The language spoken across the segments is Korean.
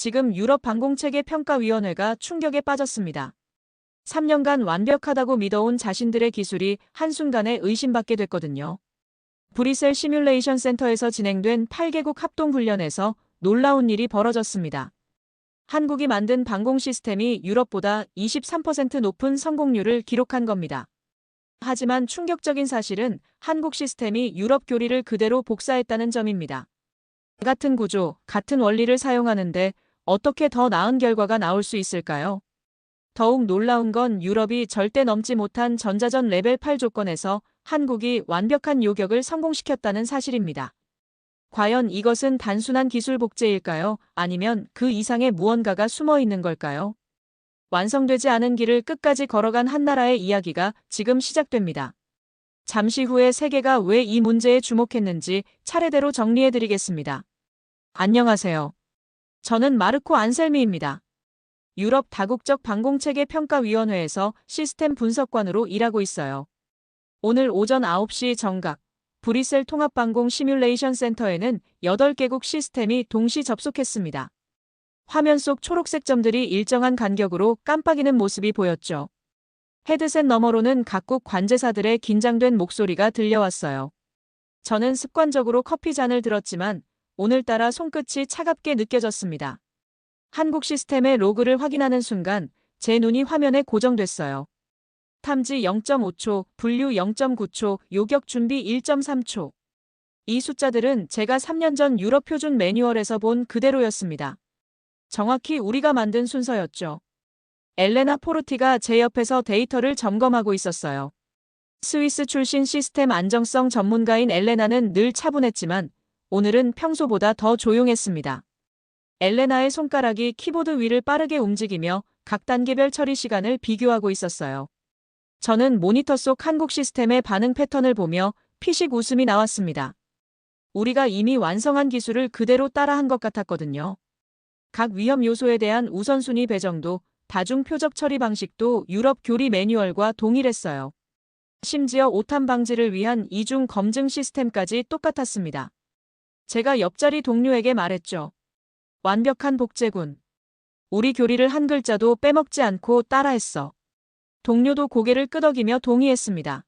지금 유럽 방공체계 평가위원회가 충격에 빠졌습니다. 3년간 완벽하다고 믿어온 자신들의 기술이 한순간에 의심받게 됐거든요. 브뤼셀 시뮬레이션 센터에서 진행된 8개국 합동훈련에서 놀라운 일이 벌어졌습니다. 한국이 만든 방공 시스템이 유럽보다 23% 높은 성공률을 기록한 겁니다. 하지만 충격적인 사실은 한국 시스템이 유럽 교리를 그대로 복사했다는 점입니다. 같은 구조, 같은 원리를 사용하는데 어떻게 더 나은 결과가 나올 수 있을까요? 더욱 놀라운 건 유럽이 절대 넘지 못한 전자전 레벨 8 조건에서 한국이 완벽한 요격을 성공시켰다는 사실입니다. 과연 이것은 단순한 기술 복제일까요? 아니면 그 이상의 무언가가 숨어 있는 걸까요? 완성되지 않은 길을 끝까지 걸어간 한 나라의 이야기가 지금 시작됩니다. 잠시 후에 세계가 왜 이 문제에 주목했는지 차례대로 정리해드리겠습니다. 안녕하세요. 저는 마르코 안셀미입니다. 유럽 다국적 방공체계 평가위원회에서 시스템 분석관으로 일하고 있어요. 오늘 오전 9시 정각, 브뤼셀 통합방공 시뮬레이션 센터에는 8개국 시스템이 동시 접속했습니다. 화면 속 초록색 점들이 일정한 간격으로 깜빡이는 모습이 보였죠. 헤드셋 너머로는 각국 관제사들의 긴장된 목소리가 들려왔어요. 저는 습관적으로 커피 잔을 들었지만 오늘따라 손끝이 차갑게 느껴졌습니다. 한국 시스템의 로그를 확인하는 순간 제 눈이 화면에 고정됐어요. 탐지 0.5초, 분류 0.9초, 요격 준비 1.3초. 이 숫자들은 제가 3년 전 유럽 표준 매뉴얼에서 본 그대로였습니다. 정확히 우리가 만든 순서였죠. 엘레나 포르티가 제 옆에서 데이터를 점검하고 있었어요. 스위스 출신 시스템 안정성 전문가인 엘레나는 늘 차분했지만 오늘은 평소보다 더 조용했습니다. 엘레나의 손가락이 키보드 위를 빠르게 움직이며 각 단계별 처리 시간을 비교하고 있었어요. 저는 모니터 속 한국 시스템의 반응 패턴을 보며 피식 웃음이 나왔습니다. 우리가 이미 완성한 기술을 그대로 따라한 것 같았거든요. 각 위험 요소에 대한 우선순위 배정도 다중 표적 처리 방식도 유럽 교리 매뉴얼과 동일했어요. 심지어 오탄 방지를 위한 이중 검증 시스템까지 똑같았습니다. 제가 옆자리 동료에게 말했죠. 완벽한 복제군. 우리 교리를 한 글자도 빼먹지 않고 따라했어. 동료도 고개를 끄덕이며 동의했습니다.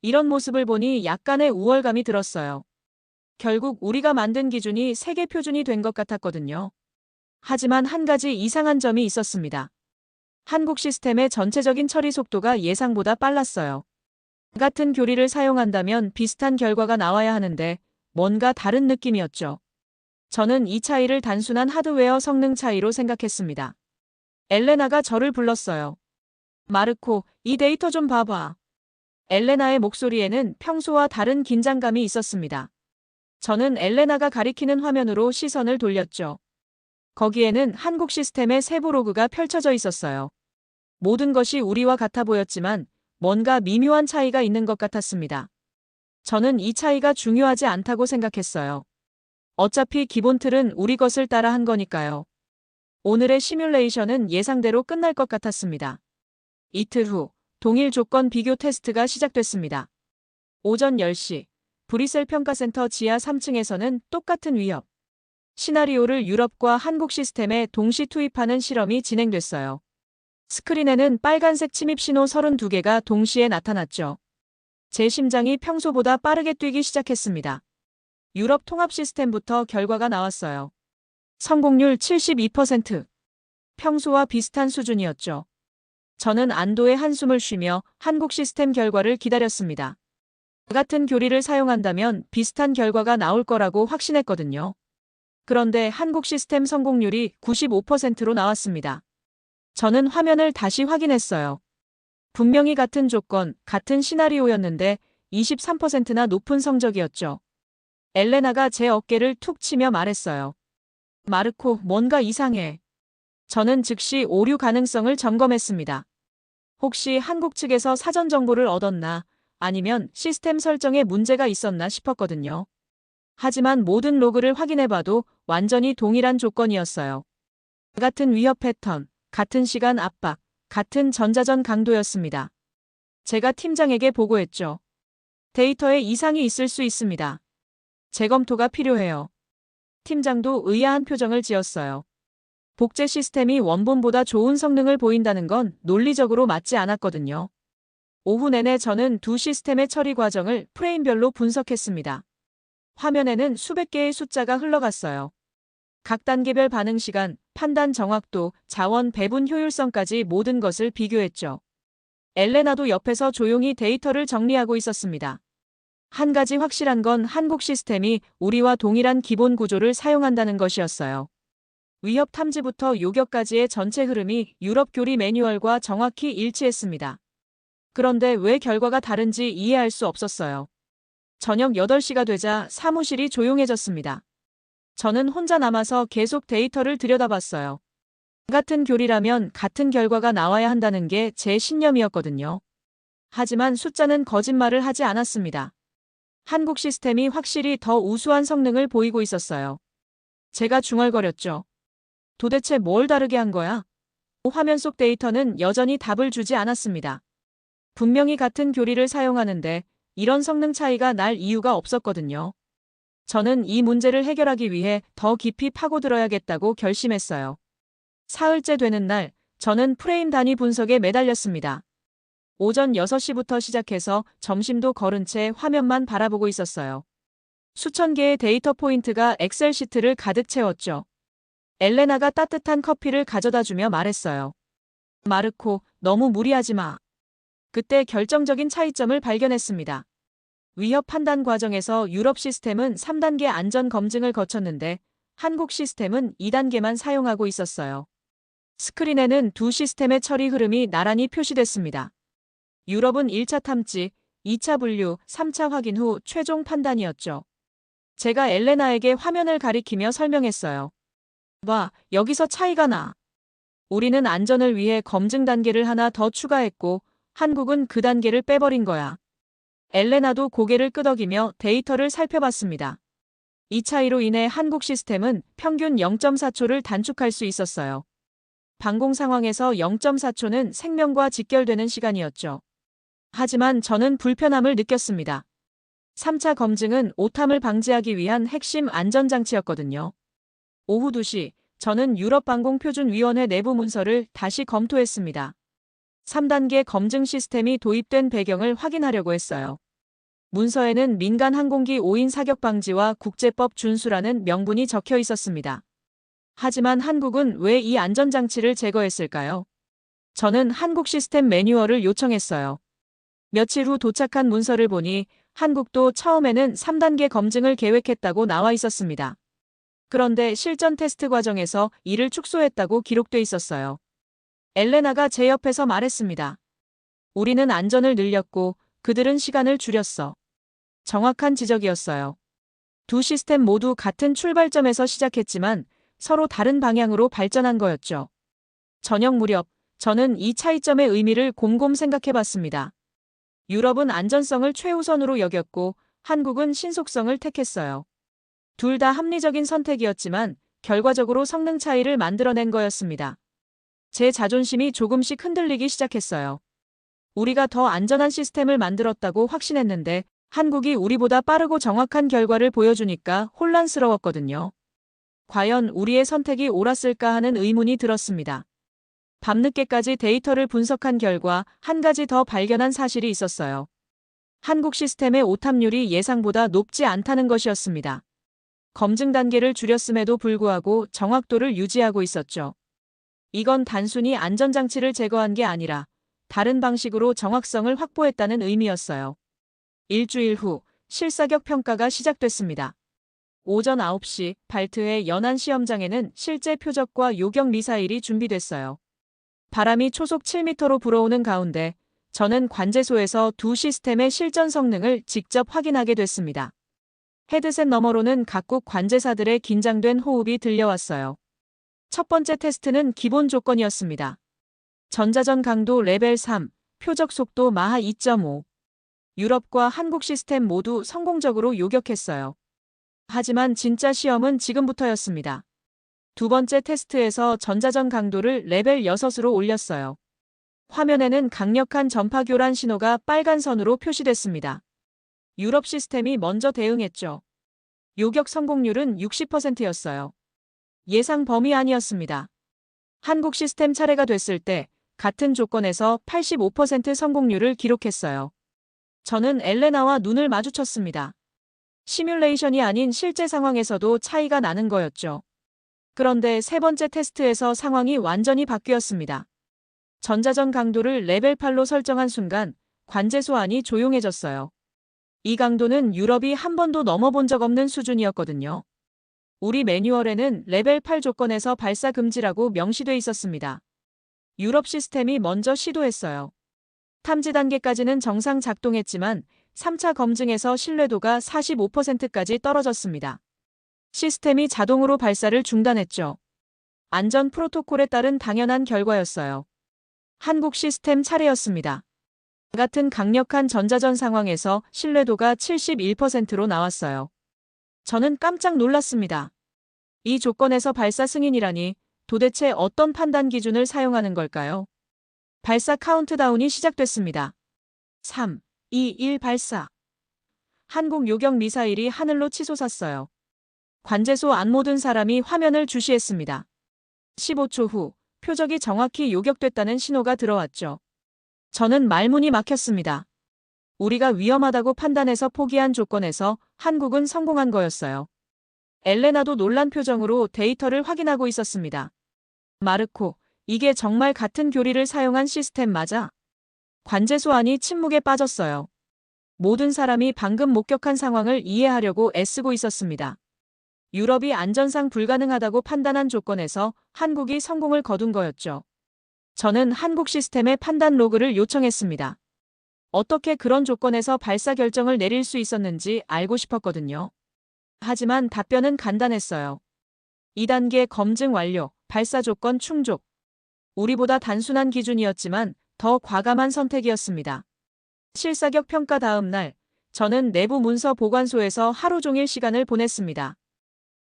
이런 모습을 보니 약간의 우월감이 들었어요. 결국 우리가 만든 기준이 세계 표준이 된 것 같았거든요. 하지만 한 가지 이상한 점이 있었습니다. 한국 시스템의 전체적인 처리 속도가 예상보다 빨랐어요. 같은 교리를 사용한다면 비슷한 결과가 나와야 하는데 뭔가 다른 느낌이었죠. 저는 이 차이를 단순한 하드웨어 성능 차이로 생각했습니다. 엘레나가 저를 불렀어요. 마르코, 이 데이터 좀 봐봐. 엘레나의 목소리에는 평소와 다른 긴장감이 있었습니다. 저는 엘레나가 가리키는 화면으로 시선을 돌렸죠. 거기에는 한국 시스템의 세부 로그가 펼쳐져 있었어요. 모든 것이 우리와 같아 보였지만 뭔가 미묘한 차이가 있는 것 같았습니다. 저는 이 차이가 중요하지 않다고 생각했어요. 어차피 기본 틀은 우리 것을 따라 한 거니까요. 오늘의 시뮬레이션은 예상대로 끝날 것 같았습니다. 이틀 후, 동일 조건 비교 테스트가 시작됐습니다. 오전 10시, 브뤼셀 평가센터 지하 3층에서는 똑같은 위협 시나리오를 유럽과 한국 시스템에 동시 투입하는 실험이 진행됐어요. 스크린에는 빨간색 침입 신호 32개가 동시에 나타났죠. 제 심장이 평소보다 빠르게 뛰기 시작했습니다. 유럽 통합 시스템부터 결과가 나왔어요. 성공률 72%. 평소와 비슷한 수준이었죠. 저는 안도의 한숨을 쉬며 한국 시스템 결과를 기다렸습니다. 같은 교리를 사용한다면 비슷한 결과가 나올 거라고 확신했거든요. 그런데 한국 시스템 성공률이 95%로 나왔습니다. 저는 화면을 다시 확인했어요. 분명히 같은 조건, 같은 시나리오였는데 23%나 높은 성적이었죠. 엘레나가 제 어깨를 툭 치며 말했어요. 마르코, 뭔가 이상해. 저는 즉시 오류 가능성을 점검했습니다. 혹시 한국 측에서 사전 정보를 얻었나, 아니면 시스템 설정에 문제가 있었나 싶었거든요. 하지만 모든 로그를 확인해봐도 완전히 동일한 조건이었어요. 같은 위협 패턴, 같은 시간 압박, 같은 전자전 강도였습니다. 제가 팀장에게 보고했죠. 데이터에 이상이 있을 수 있습니다. 재검토가 필요해요. 팀장도 의아한 표정을 지었어요. 복제 시스템이 원본보다 좋은 성능을 보인다는 건 논리적으로 맞지 않았거든요. 오후 내내 저는 두 시스템의 처리 과정을 프레임별로 분석했습니다. 화면에는 수백 개의 숫자가 흘러갔어요. 각 단계별 반응 시간, 판단 정확도, 자원 배분 효율성까지 모든 것을 비교했죠. 엘레나도 옆에서 조용히 데이터를 정리하고 있었습니다. 한 가지 확실한 건 한국 시스템이 우리와 동일한 기본 구조를 사용한다는 것이었어요. 위협 탐지부터 요격까지의 전체 흐름이 유럽 교리 매뉴얼과 정확히 일치했습니다. 그런데 왜 결과가 다른지 이해할 수 없었어요. 저녁 8시가 되자 사무실이 조용해졌습니다. 저는 혼자 남아서 계속 데이터를 들여다봤어요. 같은 교리라면 같은 결과가 나와야 한다는 게 제 신념이었거든요. 하지만 숫자는 거짓말을 하지 않았습니다. 한국 시스템이 확실히 더 우수한 성능을 보이고 있었어요. 제가 중얼거렸죠. 도대체 뭘 다르게 한 거야? 화면 속 데이터는 여전히 답을 주지 않았습니다. 분명히 같은 교리를 사용하는데 이런 성능 차이가 날 이유가 없었거든요. 저는 이 문제를 해결하기 위해 더 깊이 파고들어야겠다고 결심했어요. 사흘째 되는 날, 저는 프레임 단위 분석에 매달렸습니다. 오전 6시부터 시작해서 점심도 거른 채 화면만 바라보고 있었어요. 수천 개의 데이터 포인트가 엑셀 시트를 가득 채웠죠. 엘레나가 따뜻한 커피를 가져다 주며 말했어요. 마르코, 너무 무리하지 마. 그때 결정적인 차이점을 발견했습니다. 위협 판단 과정에서 유럽 시스템은 3단계 안전 검증을 거쳤는데 한국 시스템은 2단계만 사용하고 있었어요. 스크린에는 두 시스템의 처리 흐름이 나란히 표시됐습니다. 유럽은 1차 탐지, 2차 분류, 3차 확인 후 최종 판단이었죠. 제가 엘레나에게 화면을 가리키며 설명했어요. 봐, 여기서 차이가 나. 우리는 안전을 위해 검증 단계를 하나 더 추가했고 한국은 그 단계를 빼버린 거야. 엘레나도 고개를 끄덕이며 데이터를 살펴봤습니다. 이 차이로 인해 한국 시스템은 평균 0.4초를 단축할 수 있었어요. 방공 상황에서 0.4초는 생명과 직결되는 시간이었죠. 하지만 저는 불편함을 느꼈습니다. 3차 검증은 오탐을 방지하기 위한 핵심 안전장치였거든요. 오후 2시, 저는 유럽방공표준위원회 내부 문서를 다시 검토했습니다. 3단계 검증 시스템이 도입된 배경을 확인하려고 했어요. 문서에는 민간 항공기 오인 사격 방지와 국제법 준수라는 명분이 적혀 있었습니다. 하지만 한국은 왜 이 안전장치를 제거했을까요? 저는 한국 시스템 매뉴얼을 요청했어요. 며칠 후 도착한 문서를 보니 한국도 처음에는 3단계 검증을 계획했다고 나와 있었습니다. 그런데 실전 테스트 과정에서 이를 축소했다고 기록돼 있었어요. 엘레나가 제 옆에서 말했습니다. 우리는 안전을 늘렸고 그들은 시간을 줄였어. 정확한 지적이었어요. 두 시스템 모두 같은 출발점에서 시작했지만 서로 다른 방향으로 발전한 거였죠. 저녁 무렵, 저는 이 차이점의 의미를 곰곰 생각해봤습니다. 유럽은 안전성을 최우선으로 여겼고 한국은 신속성을 택했어요. 둘 다 합리적인 선택이었지만 결과적으로 성능 차이를 만들어낸 거였습니다. 제 자존심이 조금씩 흔들리기 시작했어요. 우리가 더 안전한 시스템을 만들었다고 확신했는데 한국이 우리보다 빠르고 정확한 결과를 보여주니까 혼란스러웠거든요. 과연 우리의 선택이 옳았을까 하는 의문이 들었습니다. 밤늦게까지 데이터를 분석한 결과 한 가지 더 발견한 사실이 있었어요. 한국 시스템의 오탐률이 예상보다 높지 않다는 것이었습니다. 검증 단계를 줄였음에도 불구하고 정확도를 유지하고 있었죠. 이건 단순히 안전장치를 제거한 게 아니라 다른 방식으로 정확성을 확보했다는 의미였어요. 일주일 후 실사격 평가가 시작됐습니다. 오전 9시 발트해 연안 시험장에는 실제 표적과 요격 미사일이 준비됐어요. 바람이 초속 7m로 불어오는 가운데 저는 관제소에서 두 시스템의 실전 성능을 직접 확인하게 됐습니다. 헤드셋 너머로는 각국 관제사들의 긴장된 호흡이 들려왔어요. 첫 번째 테스트는 기본 조건이었습니다. 전자전 강도 레벨 3, 표적 속도 마하 2.5. 유럽과 한국 시스템 모두 성공적으로 요격했어요. 하지만 진짜 시험은 지금부터였습니다. 두 번째 테스트에서 전자전 강도를 레벨 6으로 올렸어요. 화면에는 강력한 전파 교란 신호가 빨간 선으로 표시됐습니다. 유럽 시스템이 먼저 대응했죠. 요격 성공률은 60%였어요. 예상 범위 아니었습니다. 한국 시스템 차례가 됐을 때 같은 조건에서 85% 성공률을 기록했어요. 저는 엘레나와 눈을 마주쳤습니다. 시뮬레이션이 아닌 실제 상황에서도 차이가 나는 거였죠. 그런데 세 번째 테스트에서 상황이 완전히 바뀌었습니다. 전자전 강도를 레벨 8로 설정한 순간 관제 소환이 조용해졌어요. 이 강도는 유럽이 한 번도 넘어본 적 없는 수준이었거든요. 우리 매뉴얼에는 레벨 8 조건에서 발사 금지라고 명시돼 있었습니다. 유럽 시스템이 먼저 시도했어요. 탐지 단계까지는 정상 작동했지만 3차 검증에서 신뢰도가 45%까지 떨어졌습니다. 시스템이 자동으로 발사를 중단했죠. 안전 프로토콜에 따른 당연한 결과였어요. 한국 시스템 차례였습니다. 같은 강력한 전자전 상황에서 신뢰도가 71%로 나왔어요. 저는 깜짝 놀랐습니다. 이 조건에서 발사 승인이라니 도대체 어떤 판단 기준을 사용하는 걸까요? 발사 카운트다운이 시작됐습니다. 3, 2, 1 발사. 한국 요격 미사일이 하늘로 치솟았어요. 관제소 안 모든 사람이 화면을 주시했습니다. 15초 후 표적이 정확히 요격됐다는 신호가 들어왔죠. 저는 말문이 막혔습니다. 우리가 위험하다고 판단해서 포기한 조건에서 한국은 성공한 거였어요. 엘레나도 놀란 표정으로 데이터를 확인하고 있었습니다. 마르코, 이게 정말 같은 교리를 사용한 시스템 맞아? 관제 소환이 침묵에 빠졌어요. 모든 사람이 방금 목격한 상황을 이해하려고 애쓰고 있었습니다. 유럽이 안전상 불가능하다고 판단한 조건에서 한국이 성공을 거둔 거였죠. 저는 한국 시스템의 판단 로그를 요청했습니다. 어떻게 그런 조건에서 발사 결정을 내릴 수 있었는지 알고 싶었거든요. 하지만 답변은 간단했어요. 2단계 검증 완료, 발사 조건 충족. 우리보다 단순한 기준이었지만 더 과감한 선택이었습니다. 실사격 평가 다음 날, 저는 내부 문서 보관소에서 하루 종일 시간을 보냈습니다.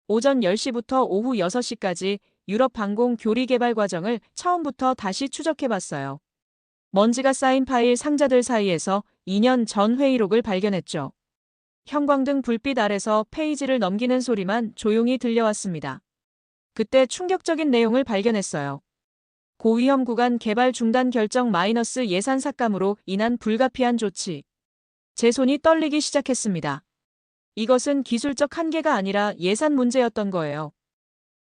오전 10시부터 오후 6시까지 유럽 항공 교리 개발 과정을 처음부터 다시 추적해봤어요. 먼지가 쌓인 파일 상자들 사이에서 2년 전 회의록을 발견했죠. 형광등 불빛 아래서 페이지를 넘기는 소리만 조용히 들려왔습니다. 그때 충격적인 내용을 발견했어요. 고위험 구간 개발 중단 결정 마이너스 예산 삭감으로 인한 불가피한 조치. 제 손이 떨리기 시작했습니다. 이것은 기술적 한계가 아니라 예산 문제였던 거예요.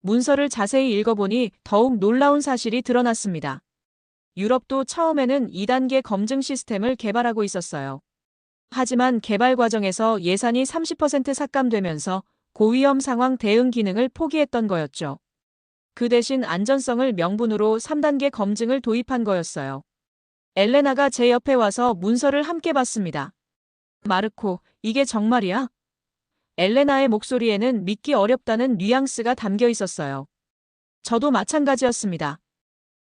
문서를 자세히 읽어보니 더욱 놀라운 사실이 드러났습니다. 유럽도 처음에는 2단계 검증 시스템을 개발하고 있었어요. 하지만 개발 과정에서 예산이 30% 삭감되면서 고위험 상황 대응 기능을 포기했던 거였죠. 그 대신 안전성을 명분으로 3단계 검증을 도입한 거였어요. 엘레나가 제 옆에 와서 문서를 함께 봤습니다. 마르코, 이게 정말이야? 엘레나의 목소리에는 믿기 어렵다는 뉘앙스가 담겨 있었어요. 저도 마찬가지였습니다.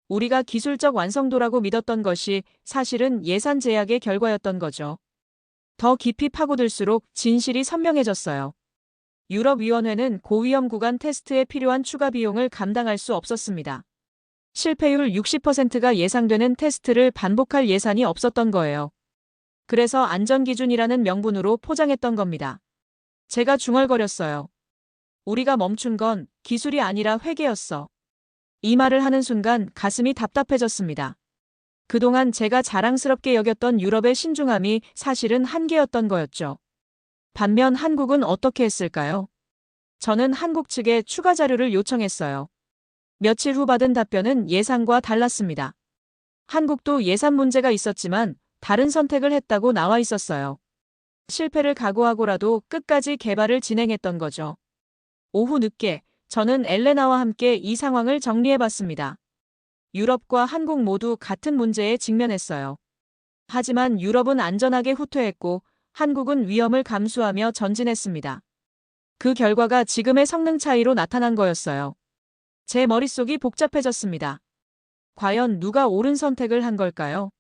우리가 기술적 완성도라고 믿었던 것이 사실은 예산 제약의 결과였던 거죠. 더 깊이 파고들수록 진실이 선명해졌어요. 유럽위원회는 고위험 구간 테스트에 필요한 추가 비용을 감당할 수 없었습니다. 실패율 60%가 예상되는 테스트를 반복할 예산이 없었던 거예요. 그래서 안전기준이라는 명분으로 포장했던 겁니다. 제가 중얼거렸어요. 우리가 멈춘 건 기술이 아니라 회계였어. 이 말을 하는 순간 가슴이 답답해졌습니다. 그동안 제가 자랑스럽게 여겼던 유럽의 신중함이 사실은 한계였던 거였죠. 반면 한국은 어떻게 했을까요? 저는 한국 측에 추가 자료를 요청했어요. 며칠 후 받은 답변은 예상과 달랐습니다. 한국도 예산 문제가 있었지만 다른 선택을 했다고 나와 있었어요. 실패를 각오하고라도 끝까지 개발을 진행했던 거죠. 오후 늦게 저는 엘레나와 함께 이 상황을 정리해봤습니다. 유럽과 한국 모두 같은 문제에 직면했어요. 하지만 유럽은 안전하게 후퇴했고 한국은 위험을 감수하며 전진했습니다. 그 결과가 지금의 성능 차이로 나타난 거였어요. 제 머릿속이 복잡해졌습니다. 과연 누가 옳은 선택을 한 걸까요?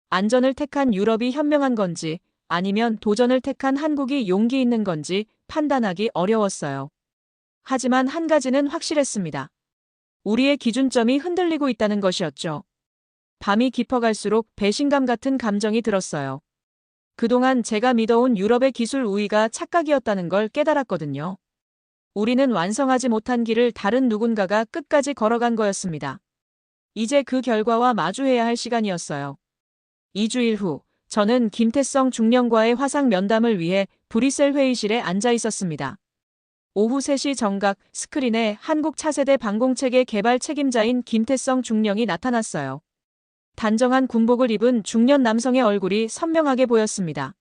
안전을 택한 유럽이 현명한 건지 아니면 도전을 택한 한국이 용기 있는 건지 판단하기 어려웠어요. 하지만 한 가지는 확실했습니다. 우리의 기준점이 흔들리고 있다는 것이었죠. 밤이 깊어갈수록 배신감 같은 감정이 들었어요. 그동안 제가 믿어온 유럽의 기술 우위가 착각이었다는 걸 깨달았거든요. 우리는 완성하지 못한 길을 다른 누군가가 끝까지 걸어간 거였습니다. 이제 그 결과와 마주해야 할 시간이었어요. 2주일 후, 저는 김태성 중령과의 화상 면담을 위해 브뤼셀 회의실에 앉아 있었습니다. 오후 3시 정각 스크린에 한국 차세대 방공체계 개발 책임자인 김태성 중령이 나타났어요. 단정한 군복을 입은 중년 남성의 얼굴이 선명하게 보였습니다.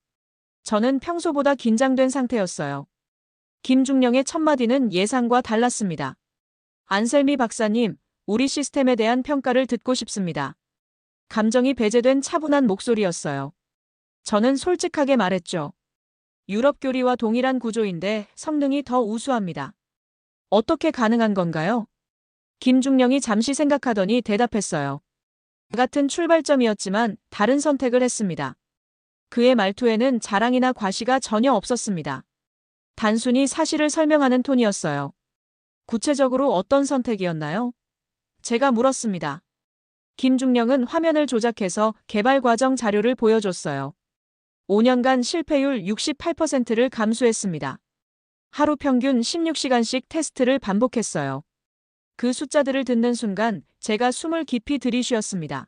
저는 평소보다 긴장된 상태였어요. 김중령의 첫마디는 예상과 달랐습니다. 안셀미 박사님, 우리 시스템에 대한 평가를 듣고 싶습니다. 감정이 배제된 차분한 목소리였어요. 저는 솔직하게 말했죠. 유럽 교리와 동일한 구조인데 성능이 더 우수합니다. 어떻게 가능한 건가요? 김중령이 잠시 생각하더니 대답했어요. 같은 출발점이었지만 다른 선택을 했습니다. 그의 말투에는 자랑이나 과시가 전혀 없었습니다. 단순히 사실을 설명하는 톤이었어요. 구체적으로 어떤 선택이었나요? 제가 물었습니다. 김중령은 화면을 조작해서 개발 과정 자료를 보여줬어요. 5년간 실패율 68%를 감수했습니다. 하루 평균 16시간씩 테스트를 반복했어요. 그 숫자들을 듣는 순간 제가 숨을 깊이 들이쉬었습니다.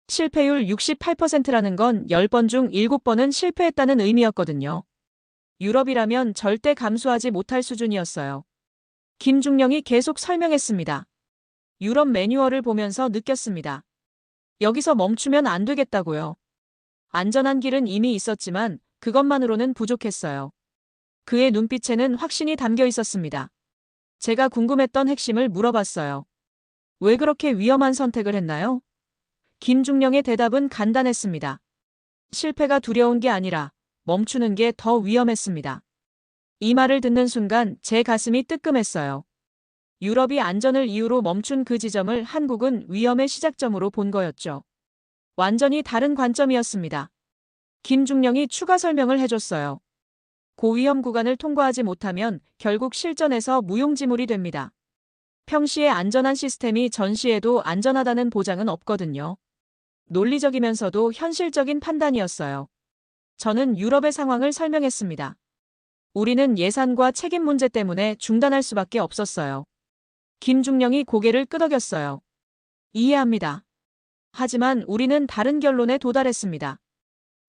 실패율 68%라는 건 10번 중 7번은 실패했다는 의미였거든요. 유럽이라면 절대 감수하지 못할 수준이었어요. 김중령이 계속 설명했습니다. 유럽 매뉴얼을 보면서 느꼈습니다. 여기서 멈추면 안 되겠다고요. 안전한 길은 이미 있었지만 그것만으로는 부족했어요. 그의 눈빛에는 확신이 담겨 있었습니다. 제가 궁금했던 핵심을 물어봤어요. 왜 그렇게 위험한 선택을 했나요? 김중령의 대답은 간단했습니다. 실패가 두려운 게 아니라 멈추는 게 더 위험했습니다. 이 말을 듣는 순간 제 가슴이 뜨끔했어요. 유럽이 안전을 이유로 멈춘 그 지점을 한국은 위험의 시작점으로 본 거였죠. 완전히 다른 관점이었습니다. 김중령이 추가 설명을 해줬어요. 고위험 구간을 통과하지 못하면 결국 실전에서 무용지물이 됩니다. 평시에 안전한 시스템이 전시에도 안전하다는 보장은 없거든요. 논리적이면서도 현실적인 판단이었어요. 저는 유럽의 상황을 설명했습니다. 우리는 예산과 책임 문제 때문에 중단할 수밖에 없었어요. 김중령이 고개를 끄덕였어요. 이해합니다. 하지만 우리는 다른 결론에 도달했습니다.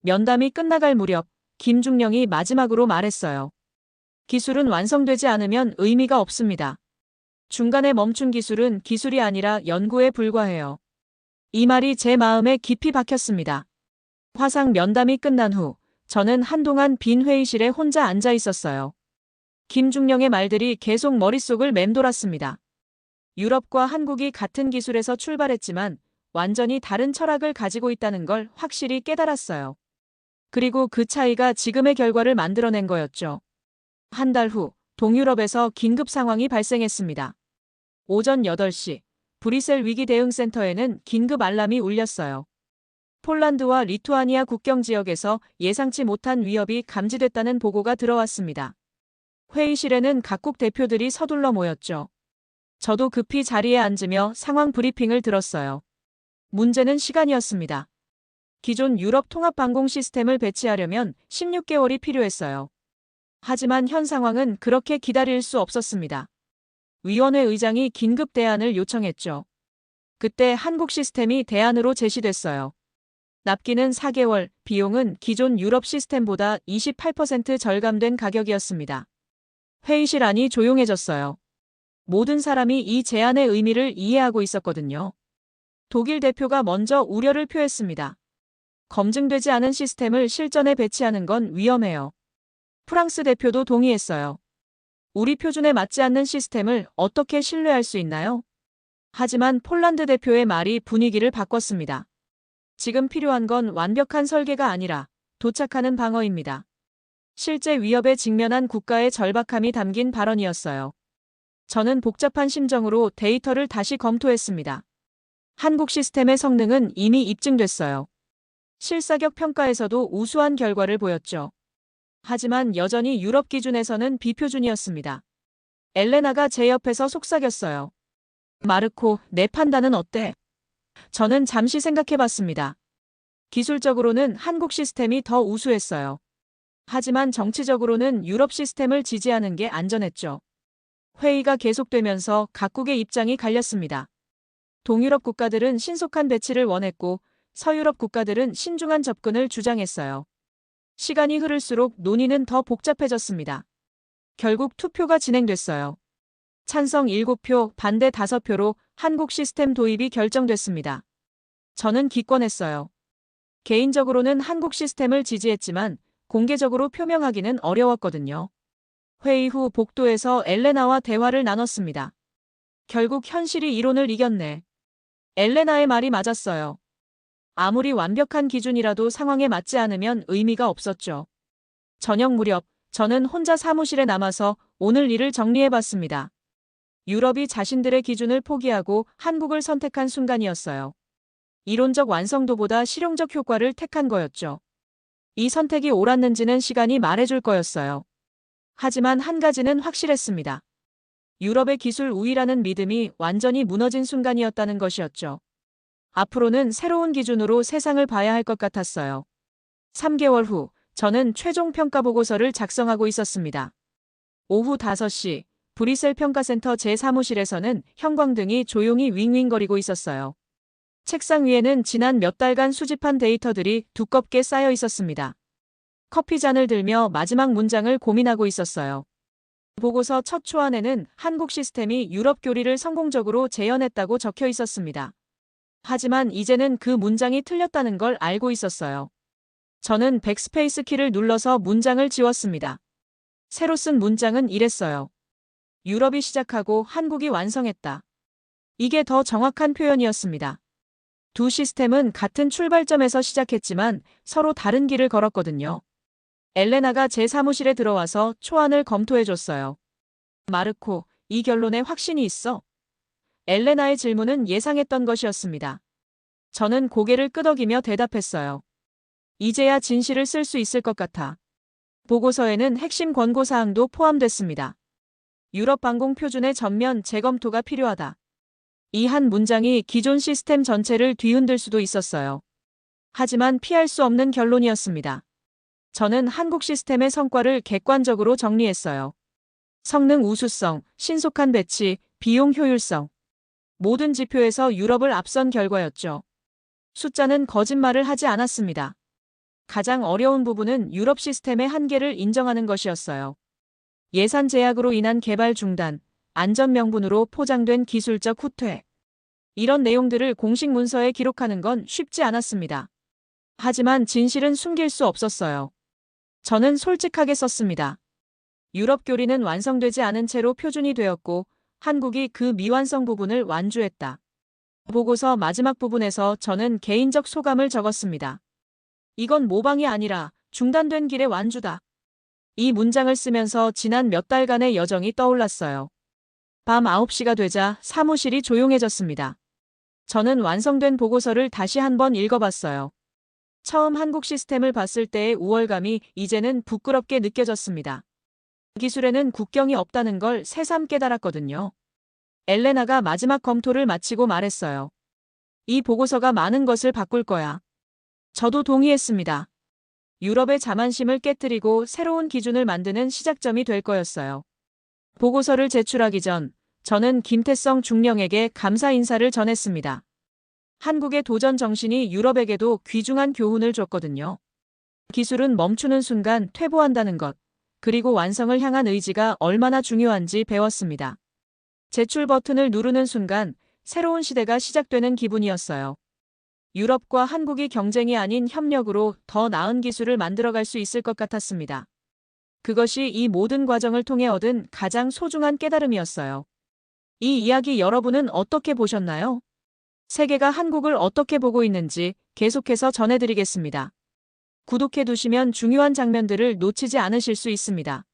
면담이 끝나갈 무렵 김중령이 마지막으로 말했어요. 기술은 완성되지 않으면 의미가 없습니다. 중간에 멈춘 기술은 기술이 아니라 연구에 불과해요. 이 말이 제 마음에 깊이 박혔습니다. 화상 면담이 끝난 후 저는 한동안 빈 회의실에 혼자 앉아 있었어요. 김중령의 말들이 계속 머릿속을 맴돌았습니다. 유럽과 한국이 같은 기술에서 출발했지만 완전히 다른 철학을 가지고 있다는 걸 확실히 깨달았어요. 그리고 그 차이가 지금의 결과를 만들어낸 거였죠. 한 달 후 동유럽에서 긴급 상황이 발생했습니다. 오전 8시 브뤼셀 위기 대응 센터에는 긴급 알람이 울렸어요. 폴란드와 리투아니아 국경 지역에서 예상치 못한 위협이 감지됐다는 보고가 들어왔습니다. 회의실에는 각국 대표들이 서둘러 모였죠. 저도 급히 자리에 앉으며 상황 브리핑을 들었어요. 문제는 시간이었습니다. 기존 유럽 통합 방공 시스템을 배치하려면 16개월이 필요했어요. 하지만 현 상황은 그렇게 기다릴 수 없었습니다. 위원회 의장이 긴급 대안을 요청했죠. 그때 한국 시스템이 대안으로 제시됐어요. 납기는 4개월, 비용은 기존 유럽 시스템보다 28% 절감된 가격이었습니다. 회의실 안이 조용해졌어요. 모든 사람이 이 제안의 의미를 이해하고 있었거든요. 독일 대표가 먼저 우려를 표했습니다. 검증되지 않은 시스템을 실전에 배치하는 건 위험해요. 프랑스 대표도 동의했어요. 우리 표준에 맞지 않는 시스템을 어떻게 신뢰할 수 있나요? 하지만 폴란드 대표의 말이 분위기를 바꿨습니다. 지금 필요한 건 완벽한 설계가 아니라 도착하는 방어입니다. 실제 위협에 직면한 국가의 절박함이 담긴 발언이었어요. 저는 복잡한 심정으로 데이터를 다시 검토했습니다. 한국 시스템의 성능은 이미 입증됐어요. 실사격 평가에서도 우수한 결과를 보였죠. 하지만 여전히 유럽 기준에서는 비표준이었습니다. 엘레나가 제 옆에서 속삭였어요. 마르코, 내 판단은 어때? 저는 잠시 생각해봤습니다. 기술적으로는 한국 시스템이 더 우수했어요. 하지만 정치적으로는 유럽 시스템을 지지하는 게 안전했죠. 회의가 계속되면서 각국의 입장이 갈렸습니다. 동유럽 국가들은 신속한 배치를 원했고 서유럽 국가들은 신중한 접근을 주장했어요. 시간이 흐를수록 논의는 더 복잡해졌습니다. 결국 투표가 진행됐어요. 찬성 7표, 반대 5표로 한국 시스템 도입이 결정됐습니다. 저는 기권했어요. 개인적으로는 한국 시스템을 지지했지만 공개적으로 표명하기는 어려웠거든요. 회의 후 복도에서 엘레나와 대화를 나눴습니다. 결국 현실이 이론을 이겼네. 엘레나의 말이 맞았어요. 아무리 완벽한 기준이라도 상황에 맞지 않으면 의미가 없었죠. 저녁 무렵 저는 혼자 사무실에 남아서 오늘 일을 정리해봤습니다. 유럽이 자신들의 기준을 포기하고 한국을 선택한 순간이었어요. 이론적 완성도보다 실용적 효과를 택한 거였죠. 이 선택이 옳았는지는 시간이 말해줄 거였어요. 하지만 한 가지는 확실했습니다. 유럽의 기술 우위라는 믿음이 완전히 무너진 순간이었다는 것이었죠. 앞으로는 새로운 기준으로 세상을 봐야 할 것 같았어요. 3개월 후 저는 최종 평가 보고서를 작성하고 있었습니다. 오후 5시 브뤼셀 평가센터 제 사무실에서는 형광등이 조용히 윙윙거리고 있었어요. 책상 위에는 지난 몇 달간 수집한 데이터들이 두껍게 쌓여 있었습니다. 커피잔을 들며 마지막 문장을 고민하고 있었어요. 보고서 첫 초안에는 한국 시스템이 유럽 교리를 성공적으로 재현했다고 적혀 있었습니다. 하지만 이제는 그 문장이 틀렸다는 걸 알고 있었어요. 저는 백스페이스 키를 눌러서 문장을 지웠습니다. 새로 쓴 문장은 이랬어요. 유럽이 시작하고 한국이 완성했다. 이게 더 정확한 표현이었습니다. 두 시스템은 같은 출발점에서 시작했지만 서로 다른 길을 걸었거든요. 엘레나가 제 사무실에 들어와서 초안을 검토해줬어요. 마르코, 이 결론에 확신이 있어? 엘레나의 질문은 예상했던 것이었습니다. 저는 고개를 끄덕이며 대답했어요. 이제야 진실을 쓸 수 있을 것 같아. 보고서에는 핵심 권고사항도 포함됐습니다. 유럽 방공 표준의 전면 재검토가 필요하다. 이 한 문장이 기존 시스템 전체를 뒤흔들 수도 있었어요. 하지만 피할 수 없는 결론이었습니다. 저는 한국 시스템의 성과를 객관적으로 정리했어요. 성능 우수성, 신속한 배치, 비용 효율성. 모든 지표에서 유럽을 앞선 결과였죠. 숫자는 거짓말을 하지 않았습니다. 가장 어려운 부분은 유럽 시스템의 한계를 인정하는 것이었어요. 예산 제약으로 인한 개발 중단, 안전 명분으로 포장된 기술적 후퇴. 이런 내용들을 공식 문서에 기록하는 건 쉽지 않았습니다. 하지만 진실은 숨길 수 없었어요. 저는 솔직하게 썼습니다. 유럽 교리는 완성되지 않은 채로 표준이 되었고 한국이 그 미완성 부분을 완주했다. 보고서 마지막 부분에서 저는 개인적 소감을 적었습니다. 이건 모방이 아니라 중단된 길의 완주다. 이 문장을 쓰면서 지난 몇 달간의 여정이 떠올랐어요. 밤 9시가 되자 사무실이 조용해졌습니다. 저는 완성된 보고서를 다시 한번 읽어봤어요. 처음 한국 시스템을 봤을 때의 우월감이 이제는 부끄럽게 느껴졌습니다. 기술에는 국경이 없다는 걸 새삼 깨달았거든요. 엘레나가 마지막 검토를 마치고 말했어요. 이 보고서가 많은 것을 바꿀 거야. 저도 동의했습니다. 유럽의 자만심을 깨뜨리고 새로운 기준을 만드는 시작점이 될 거였어요. 보고서를 제출하기 전 저는 김태성 중령에게 감사 인사를 전했습니다. 한국의 도전 정신이 유럽에게도 귀중한 교훈을 줬거든요. 기술은 멈추는 순간 퇴보한다는 것, 그리고 완성을 향한 의지가 얼마나 중요한지 배웠습니다. 제출 버튼을 누르는 순간 새로운 시대가 시작되는 기분이었어요. 유럽과 한국이 경쟁이 아닌 협력으로 더 나은 기술을 만들어갈 수 있을 것 같았습니다. 그것이 이 모든 과정을 통해 얻은 가장 소중한 깨달음이었어요. 이 이야기 여러분은 어떻게 보셨나요? 세계가 한국을 어떻게 보고 있는지 계속해서 전해드리겠습니다. 구독해두시면 중요한 장면들을 놓치지 않으실 수 있습니다.